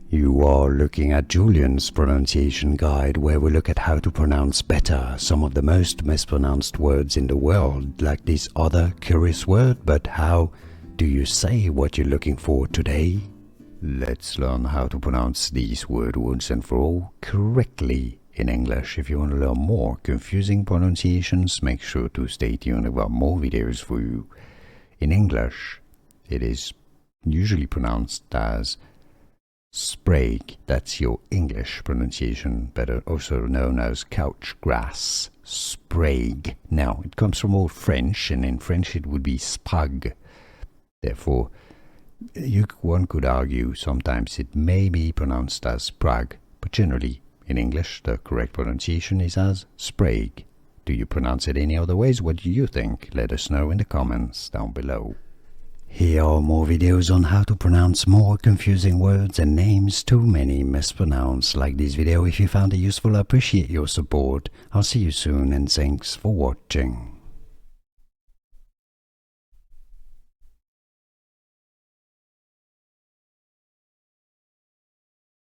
You are looking at Julian's pronunciation guide, where we look at how to pronounce better some of the most mispronounced words in the world, like this other curious word. But how do you say what you're looking for today? Let's learn how to pronounce these words once and for all correctly in English. If you want to learn more confusing pronunciations, make sure to stay tuned. I've got more videos for you. In English, it is usually pronounced as Sprague. That's your English pronunciation, better also known as couch grass. Sprague. Now, it comes from Old French, and in French it would be Sprague. Therefore, one could argue sometimes it may be pronounced as Sprague, but generally, in English, the correct pronunciation is as Sprague. Do you pronounce it any other ways? What do you think? Let us know in the comments down below. Here are more videos on how to pronounce more confusing words and names too many mispronounced. Like this video if you found it useful. I appreciate your support. I'll see you soon, and thanks for watching.